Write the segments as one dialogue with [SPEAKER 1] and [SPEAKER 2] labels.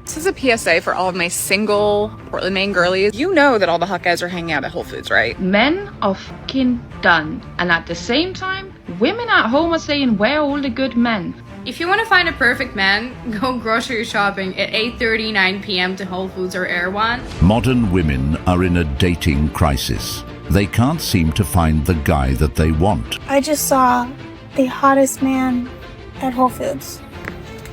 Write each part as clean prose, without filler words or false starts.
[SPEAKER 1] This is a PSA for all of my single Portland, Maine girlies. You know that all the hot guys are hanging out at Whole Foods, right?
[SPEAKER 2] Men are fucking done. And at the same time, women at home are saying, where are all the good men?
[SPEAKER 3] If you want to find a perfect man, go grocery shopping at 8:39 p.m. to Whole Foods or Erewhon.
[SPEAKER 4] Modern women are in a dating crisis. They can't seem to find the guy that they want.
[SPEAKER 5] I just saw the hottest man at Whole Foods.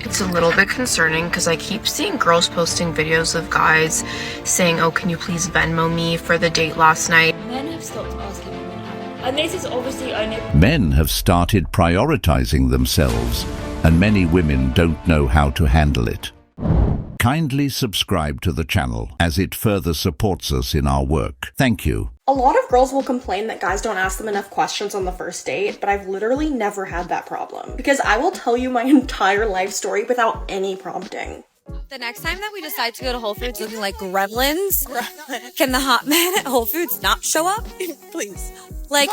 [SPEAKER 6] It's a little bit concerning because I keep seeing girls posting videos of guys saying, oh, can you please Venmo me for the date last night?
[SPEAKER 7] Men have stopped asking women how. And this is obviously only...
[SPEAKER 4] Men have started prioritizing themselves, and many women don't know how to handle it. Kindly subscribe to the channel as it further supports us in our work. Thank you.
[SPEAKER 8] A lot of girls will complain that guys don't ask them enough questions on the first date, but I've literally never had that problem because I will tell you my entire life story without any prompting.
[SPEAKER 9] The next time that we decide to go to Whole Foods looking like gremlins, can the hot man at Whole Foods not show up? Please. Like,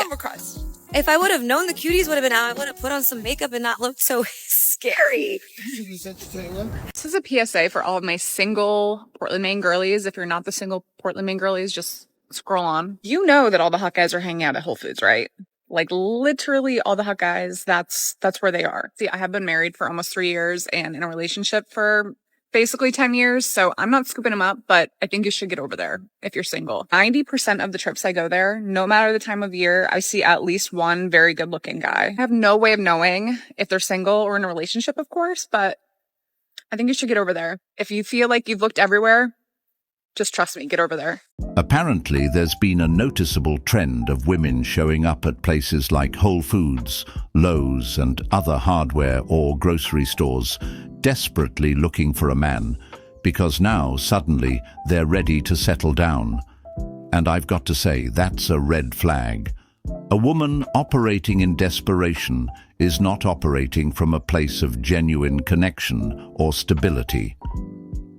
[SPEAKER 9] if I would have known the cuties would have been out, I would have put on some makeup and not looked so scary.
[SPEAKER 1] This is a PSA for all of my single Portland, Maine girlies. If you're not the single Portland, Maine girlies, just scroll on. You know that all the hot guys are hanging out at Whole Foods, right? Like literally all the hot guys, that's where they are. See, I have been married for almost 3 years and in a relationship for basically 10 years. So I'm not scooping them up, but I think you should get over there if you're single. 90% of the trips I go there, no matter the time of year, I see at least one very good looking guy. I have no way of knowing if they're single or in a relationship, of course, but I think you should get over there. If you feel like you've looked everywhere, just trust me, get over there.
[SPEAKER 4] Apparently, there's been a noticeable trend of women showing up at places like Whole Foods, Lowe's, and other hardware or grocery stores, desperately looking for a man, because now, suddenly, they're ready to settle down. And I've got to say, that's a red flag. A woman operating in desperation is not operating from a place of genuine connection or stability.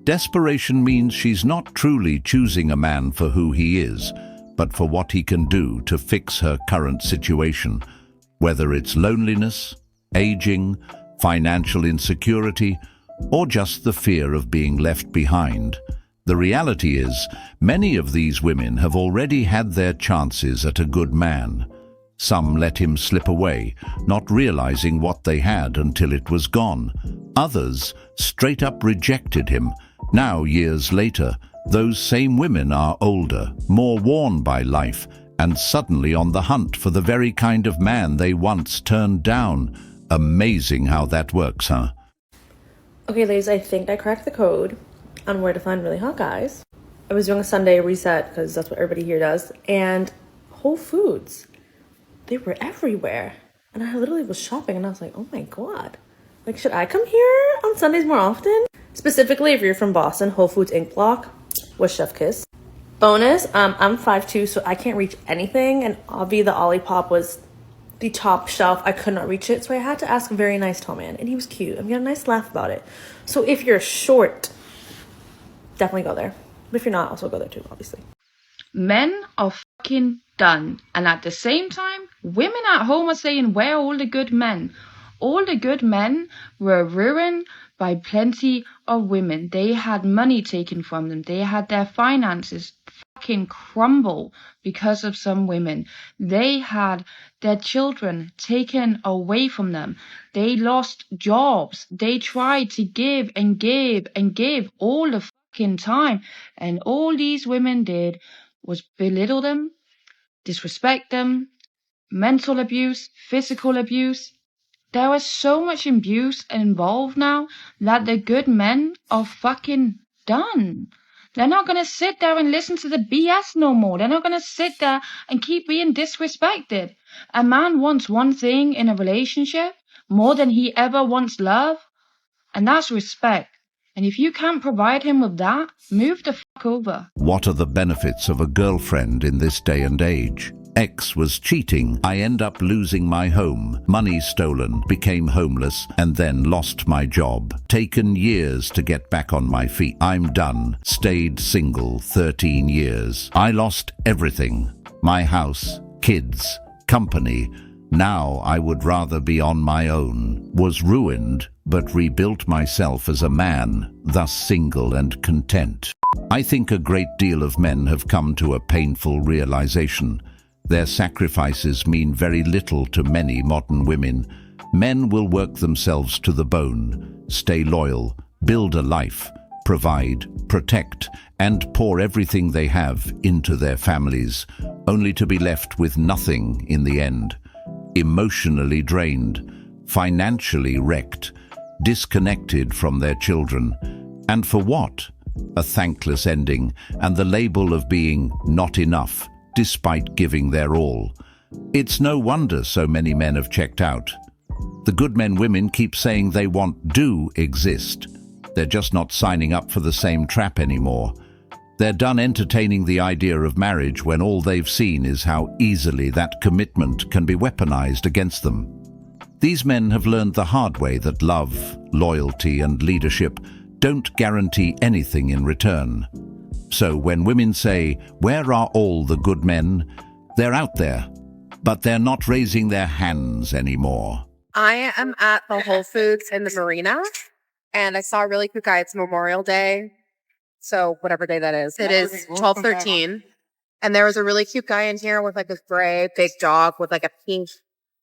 [SPEAKER 4] Desperation means she's not truly choosing a man for who he is, but for what he can do to fix her current situation, whether it's loneliness, aging, financial insecurity, or just the fear of being left behind. The reality is, many of these women have already had their chances at a good man. Some let him slip away, not realizing what they had until it was gone. Others straight up rejected him. Now, years later, those same women are older, more worn by life, and suddenly on the hunt for the very kind of man they once turned down. Amazing how that works, huh?
[SPEAKER 10] Okay, ladies, I think I cracked the code on where to find really hot guys. I was doing a Sunday reset because that's what everybody here does, and Whole Foods, they were everywhere. And I literally was shopping and I was like, oh my God, like, should I come here on Sundays more often? Specifically, if you're from Boston, Whole Foods Inc. block was chef kiss. Bonus, I'm 5'2", so I can't reach anything, and Avi the Olipop was the top shelf. I could not reach it, so I had to ask a very nice tall man, and he was cute, and we got a nice laugh about it. So if you're short, definitely go there. But if you're not, also go there too, obviously.
[SPEAKER 2] Men are fucking done. And at the same time, women at home are saying, where are all the good men? All the good men were ruined by plenty of women. They had money taken from them. They had their finances fucking crumble because of some women. They had their children taken away from them. They lost jobs. They tried to give and give and give all the fucking time. And all these women did was belittle them, disrespect them, mental abuse, physical abuse. There is so much abuse involved now that the good men are fucking done. They're not going to sit there and listen to the BS no more. They're not going to sit there and keep being disrespected. A man wants one thing in a relationship more than he ever wants love, and that's respect. And if you can't provide him with that, move the fuck over.
[SPEAKER 4] What are the benefits of a girlfriend in this day and age? Ex was cheating, I end up losing my home, money stolen, became homeless, and then lost my job. Taken years to get back on my feet. I'm done. Stayed single 13 years. I lost everything. My house, kids, company. Now I would rather be on my own, was ruined, but rebuilt myself as a man, thus single and content. I think a great deal of men have come to a painful realization. Their sacrifices mean very little to many modern women. Men will work themselves to the bone, stay loyal, build a life, provide, protect, and pour everything they have into their families, only to be left with nothing in the end. Emotionally drained, financially wrecked, disconnected from their children. And for what? A thankless ending and the label of being not enough, despite giving their all. It's no wonder so many men have checked out. The good men women keep saying they do exist. They're just not signing up for the same trap anymore. They're done entertaining the idea of marriage when all they've seen is how easily that commitment can be weaponized against them. These men have learned the hard way that love, loyalty, and leadership don't guarantee anything in return. So when women say, "Where are all the good men?" they're out there, but they're not raising their hands anymore.
[SPEAKER 11] I am at the Whole Foods in the marina, and I saw a really cute guy. It's Memorial Day, so whatever day that is. It is 12/13. And there was a really cute guy in here with like this gray big dog with like a pink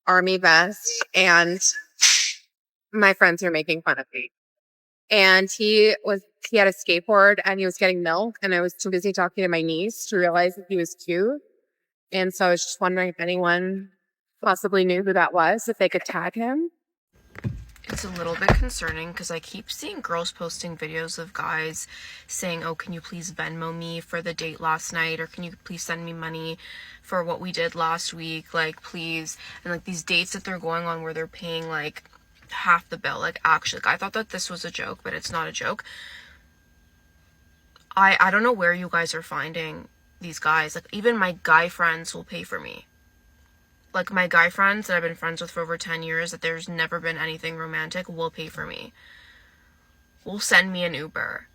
[SPEAKER 11] army vest, and my friends are making fun of me. And he had a skateboard and he was getting milk, and I was too busy talking to my niece to realize that he was cute. And so I was just wondering if anyone possibly knew who that was, if they could tag him.
[SPEAKER 6] It's a little bit concerning because I keep seeing girls posting videos of guys saying, oh, can you please Venmo me for the date last night? Or can you please send me money for what we did last week? Like, please. And like these dates that they're going on where they're paying like half the bill. Like, actually, I thought that this was a joke, but it's not a joke. I don't know where you guys are finding these guys. Like, even my guy friends will pay for me. Like, my guy friends that I've been friends with for over 10 years, that there's never been anything romantic, will pay for me. Will send me an Uber.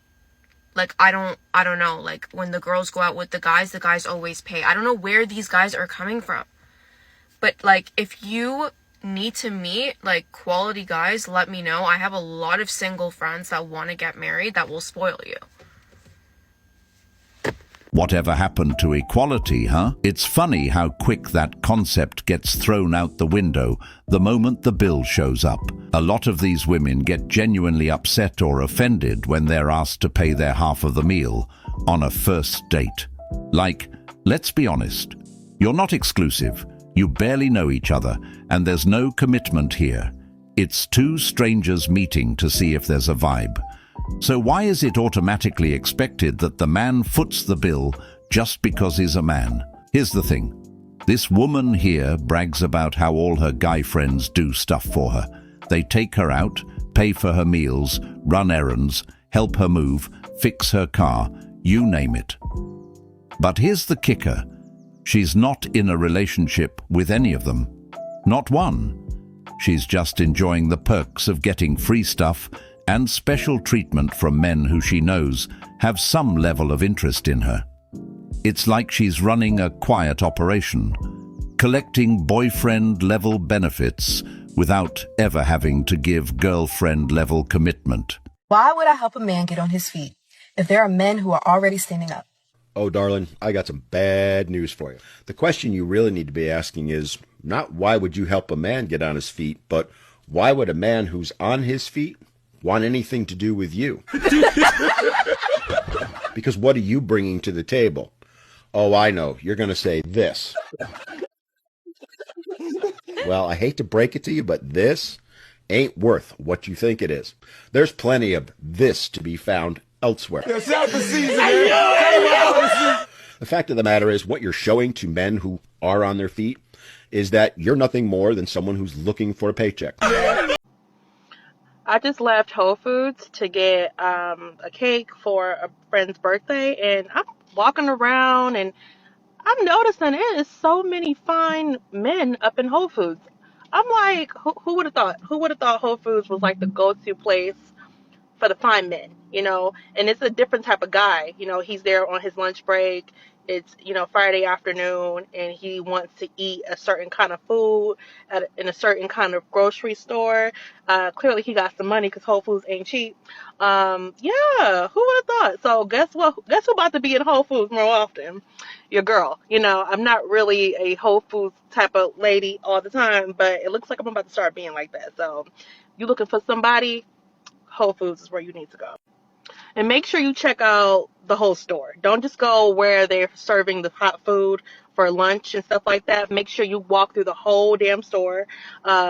[SPEAKER 6] Like, I don't know. Like, when the girls go out with the guys always pay. I don't know where these guys are coming from. But, like, if you need to meet, like, quality guys, let me know. I have a lot of single friends that want to get married that will spoil you.
[SPEAKER 4] Whatever happened to equality, huh? It's funny how quick that concept gets thrown out the window the moment the bill shows up. A lot of these women get genuinely upset or offended when they're asked to pay their half of the meal on a first date. Like, let's be honest, you're not exclusive, you barely know each other, and there's no commitment here. It's two strangers meeting to see if there's a vibe. So why is it automatically expected that the man foots the bill just because he's a man? Here's the thing. This woman here brags about how all her guy friends do stuff for her. They take her out, pay for her meals, run errands, help her move, fix her car, you name it. But here's the kicker. She's not in a relationship with any of them. Not one. She's just enjoying the perks of getting free stuff and special treatment from men who she knows have some level of interest in her. It's like she's running a quiet operation, collecting boyfriend-level benefits without ever having to give girlfriend-level commitment.
[SPEAKER 12] Why would I help a man get on his feet if there are men who are already standing up?
[SPEAKER 13] Oh, darling, I got some bad news for you. The question you really need to be asking is not why would you help a man get on his feet, but why would a man who's on his feet want anything to do with you? Because what are you bringing to the table? Oh, I know. You're going to say this. Well, I hate to break it to you, but this ain't worth what you think it is. There's plenty of this to be found elsewhere. The fact of the matter is, what you're showing to men who are on their feet is that you're nothing more than someone who's looking for a paycheck.
[SPEAKER 10] I just left Whole Foods to get a cake for a friend's birthday, and I'm walking around and I'm noticing it is so many fine men up in Whole Foods. I'm like, who would have thought? Who would have thought Whole Foods was like the go-to place for the fine men, you know? And it's a different type of guy. You know, he's there on his lunch break.
[SPEAKER 14] it's, you know, Friday afternoon and he wants to eat a certain kind of food in a certain kind of grocery store. Clearly he got some money because Whole Foods ain't cheap. Yeah, who would have thought? So guess what? Guess who about to be in Whole Foods more often? Your girl. You know, I'm not really a Whole Foods type of lady all the time, but it looks like I'm about to start being like that. So you looking for somebody, Whole Foods is where you need to go. And make sure you check out the whole store. Don't just go where they're serving the hot food for lunch and stuff like that. Make sure you walk through the whole damn store.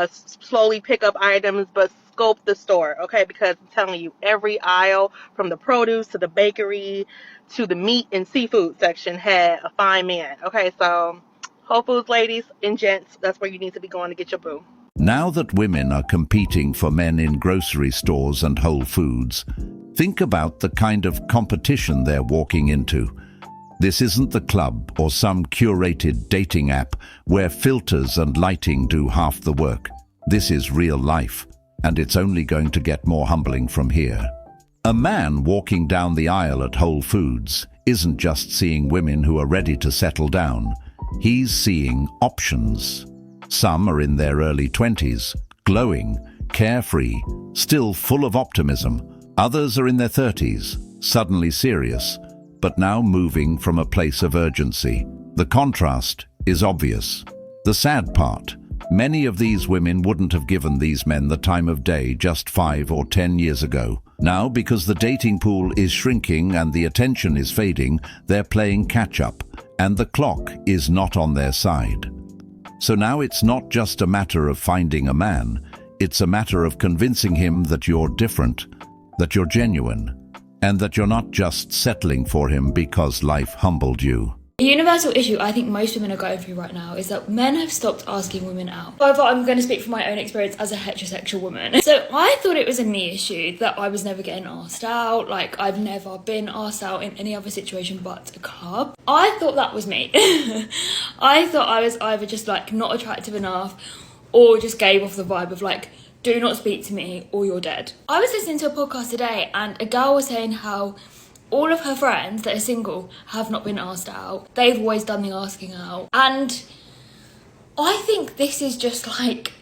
[SPEAKER 14] Slowly pick up items, but scope the store, okay? Because I'm telling you, every aisle, from the produce to the bakery to the meat and seafood section, had a fine man, okay? So Whole Foods, ladies and gents, that's where you need to be going to get your boo.
[SPEAKER 4] Now that women are competing for men in grocery stores and Whole Foods, think about the kind of competition they're walking into. This isn't the club or some curated dating app where filters and lighting do half the work. This is real life, and it's only going to get more humbling from here. A man walking down the aisle at Whole Foods isn't just seeing women who are ready to settle down. He's seeing options. Some are in their early 20s, glowing, carefree, still full of optimism. Others are in their 30s, suddenly serious, but now moving from a place of urgency. The contrast is obvious. The sad part, many of these women wouldn't have given these men the time of day just 5 or 10 years ago. Now, because the dating pool is shrinking and the attention is fading, they're playing catch-up, and the clock is not on their side. So now it's not just a matter of finding a man, it's a matter of convincing him that you're different, that you're genuine, and that you're not just settling for him because life humbled you.
[SPEAKER 7] A universal issue I think most women are going through right now is that men have stopped asking women out. However, I'm going to speak from my own experience as a heterosexual woman. So I thought it was a me issue that I was never getting asked out. Like, I've never been asked out in any other situation but a club. I thought that was me. I thought I was either just like not attractive enough or just gave off the vibe of like, do not speak to me or you're dead. I was listening to a podcast today and a girl was saying how all of her friends that are single have not been asked out. They've always done the asking out. And I think this is just like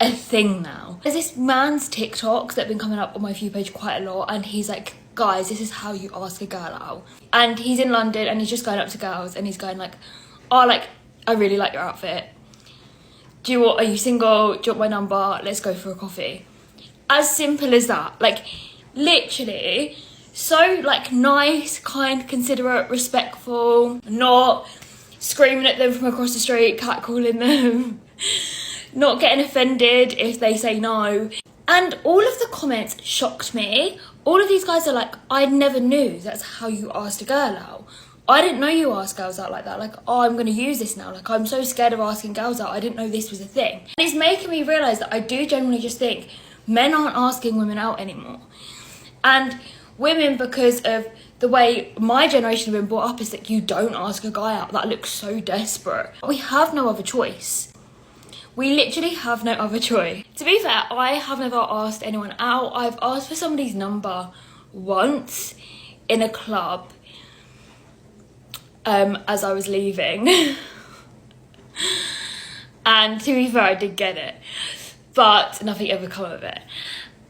[SPEAKER 7] a thing now. There's this man's TikToks that have been coming up on my For You page quite a lot, and he's like, guys, this is how you ask a girl out. And he's in London and he's just going up to girls and he's going like, oh, like, I really like your outfit. Are you single? Do you want my number? Let's go for a coffee. As simple as that. Like, literally, so like nice, kind, considerate, respectful, not screaming at them from across the street, catcalling them, not getting offended if they say no. And all of the comments shocked me. All of these guys are like, I never knew that's how you asked a girl out. I didn't know you asked girls out like that. Like, oh, I'm going to use this now. Like, I'm so scared of asking girls out. I didn't know this was a thing. And it's making me realise that I do generally just think men aren't asking women out anymore. And women, because of the way my generation have been brought up, is that you don't ask a guy out. That looks so desperate. We have no other choice. We literally have no other choice. To be fair, I have never asked anyone out. I've asked for somebody's number once in a club as I was leaving. And to be fair, I did get it. But nothing ever come of it.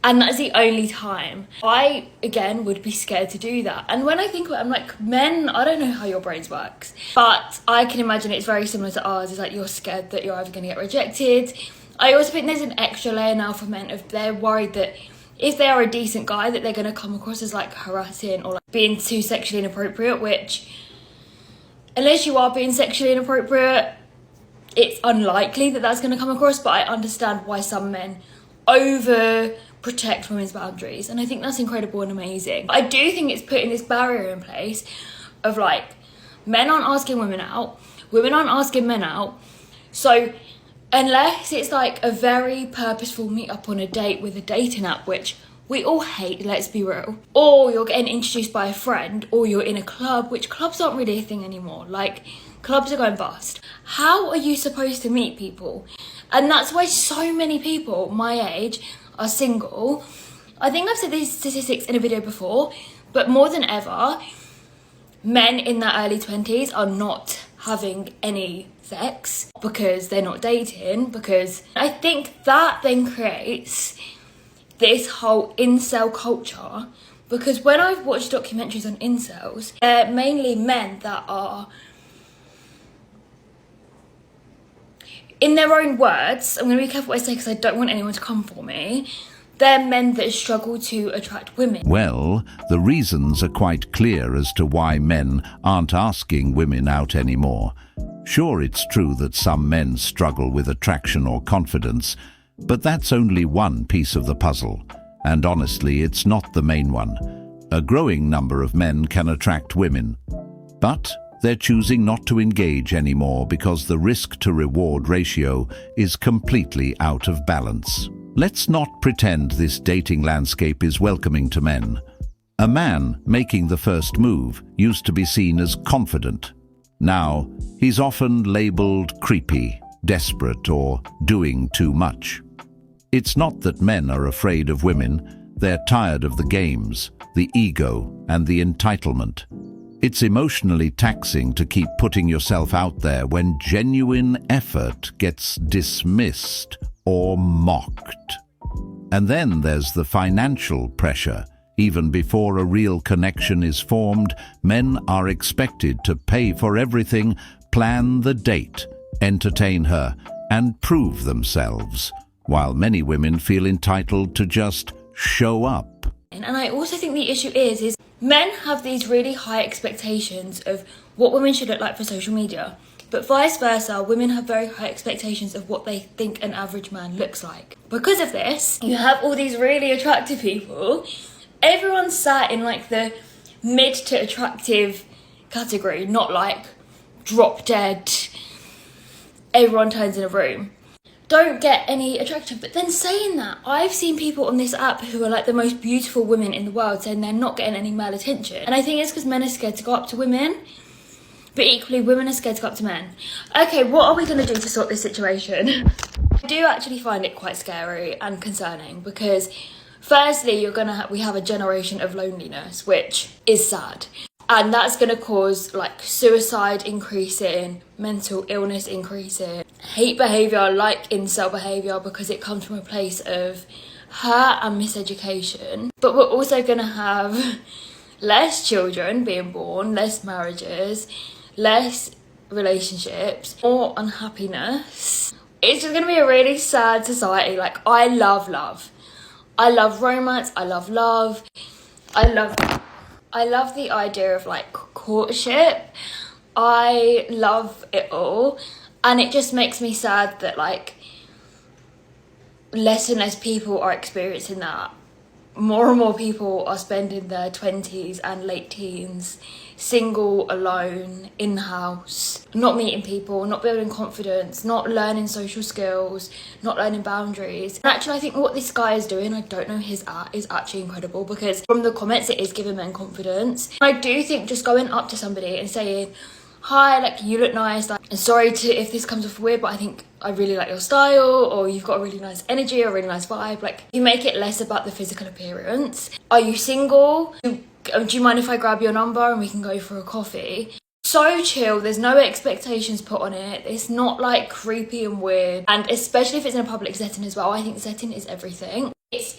[SPEAKER 7] And that's the only time. I, again, would be scared to do that. And when I think about it, I'm like, men, I don't know how your brains works. But I can imagine it's very similar to ours. It's like you're scared that you're either going to get rejected. I also think there's an extra layer now for men if they're worried that if they are a decent guy, that they're going to come across as like harassing or like being too sexually inappropriate, which, unless you are being sexually inappropriate, it's unlikely that that's going to come across. But I understand why some men protect women's boundaries, and I think that's incredible and amazing. I do think it's putting this barrier in place of like, men aren't asking women out, women aren't asking men out, so unless it's like a very purposeful meet up on a date with a dating app, which we all hate, let's be real, or you're getting introduced by a friend, or you're in a club, which clubs aren't really a thing anymore, like clubs are going bust. How are you supposed to meet people? And that's why so many people my age are single. I think I've said these statistics in a video before, but more than ever, men in their early 20s are not having any sex because they're not dating, because I think that then creates this whole incel culture. Because when I've watched documentaries on incels, they're mainly men that are, in their own words, I'm going to be careful what I say because I don't want anyone to come for me, they're men that struggle to attract women.
[SPEAKER 4] Well, the reasons are quite clear as to why men aren't asking women out anymore. Sure, it's true that some men struggle with attraction or confidence, but that's only one piece of the puzzle. And honestly, it's not the main one. A growing number of men can attract women, but they're choosing not to engage anymore because the risk-to-reward ratio is completely out of balance. Let's not pretend this dating landscape is welcoming to men. A man making the first move used to be seen as confident. Now, he's often labeled creepy, desperate, or doing too much. It's not that men are afraid of women, they're tired of the games, the ego, and the entitlement. It's emotionally taxing to keep putting yourself out there when genuine effort gets dismissed or mocked. And then there's the financial pressure. Even before a real connection is formed, men are expected to pay for everything, plan the date, entertain her, and prove themselves, while many women feel entitled to just show up.
[SPEAKER 7] And I also think the issue is men have these really high expectations of what women should look like for social media, but vice versa, women have very high expectations of what they think an average man looks like. Because of this, you have all these really attractive people. Everyone's sat in like the mid to attractive category, not like drop dead, everyone turns in a room. Don't get any attractive. But then saying that, I've seen people on this app who are like the most beautiful women in the world saying they're not getting any male attention. And I think it's because men are scared to go up to women, but equally women are scared to go up to men. Okay, what are we going to do to sort this situation? I do actually find it quite scary and concerning because firstly, we have a generation of loneliness, which is sad. And that's going to cause like suicide increasing, mental illness increasing, hate behaviour like incel behaviour because it comes from a place of hurt and miseducation. But we're also going to have less children being born, less marriages, less relationships, more unhappiness. It's just going to be a really sad society. Like, I love love. I love romance, I love love, I love the idea of like courtship. I love it all, and it just makes me sad that like less and less people are experiencing that. More and more people are spending their 20s and late teens single, alone, in-house, not meeting people, not building confidence, not learning social skills, not learning boundaries. And actually, I think what this guy is doing, I don't know his art, is actually incredible because from the comments it is giving men confidence. I do think just going up to somebody and saying, hi, like, you look nice, like, and sorry if this comes off weird, but I think I really like your style, or you've got a really nice energy or a really nice vibe. Like, you make it less about the physical appearance. Are you single? Do you mind if I grab your number and we can go for a coffee? So chill, there's no expectations put on it. It's not like creepy and weird. And especially if it's in a public setting as well, I think setting is everything. It's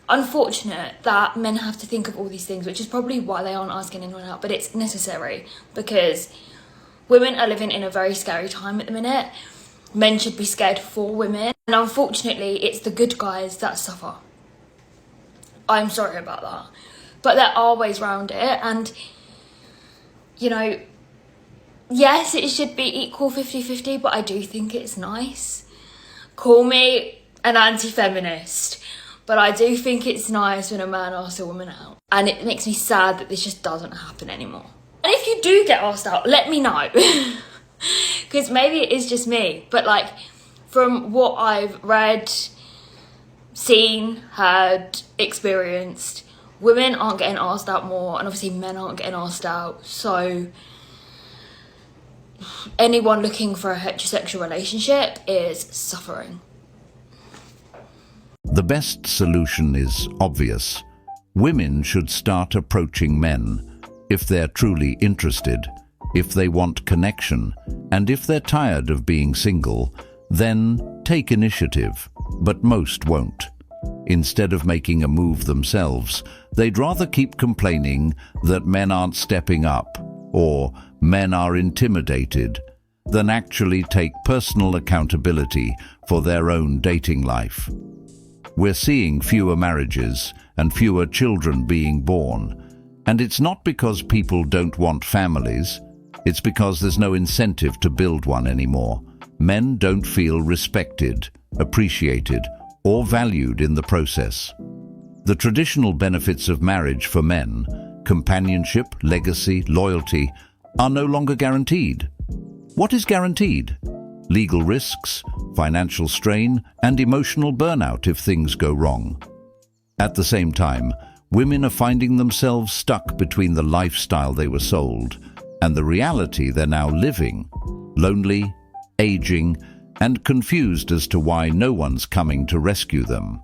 [SPEAKER 7] unfortunate that men have to think of all these things, which is probably why they aren't asking anyone out, but it's necessary because women are living in a very scary time at the minute. Men should be scared for women. And unfortunately, it's the good guys that suffer. I'm sorry about that. But there are ways around it. And, you know, yes, it should be equal 50-50, but I do think it's nice. Call me an anti-feminist, but I do think it's nice when a man asks a woman out. And it makes me sad that this just doesn't happen anymore. And if you do get asked out, let me know. Because maybe it is just me. But like, from what I've read, seen, heard, experienced, women aren't getting asked out more, and obviously men aren't getting asked out. So anyone looking for a heterosexual relationship is suffering.
[SPEAKER 4] The best solution is obvious. Women should start approaching men. if they're truly interested, if they want connection, and if they're tired of being single, then take initiative, but most won't. Instead of making a move themselves, they'd rather keep complaining that men aren't stepping up or men are intimidated than actually take personal accountability for their own dating life. We're seeing fewer marriages and fewer children being born, and it's not because people don't want families, it's because there's no incentive to build one anymore. Men don't feel respected, appreciated, or valued in the process. The traditional benefits of marriage for men, companionship, legacy, loyalty, are no longer guaranteed. What is guaranteed? Legal risks, financial strain, and emotional burnout if things go wrong. At the same time, women are finding themselves stuck between the lifestyle they were sold and the reality they're now living, lonely, aging, and confused as to why no one's coming to rescue them.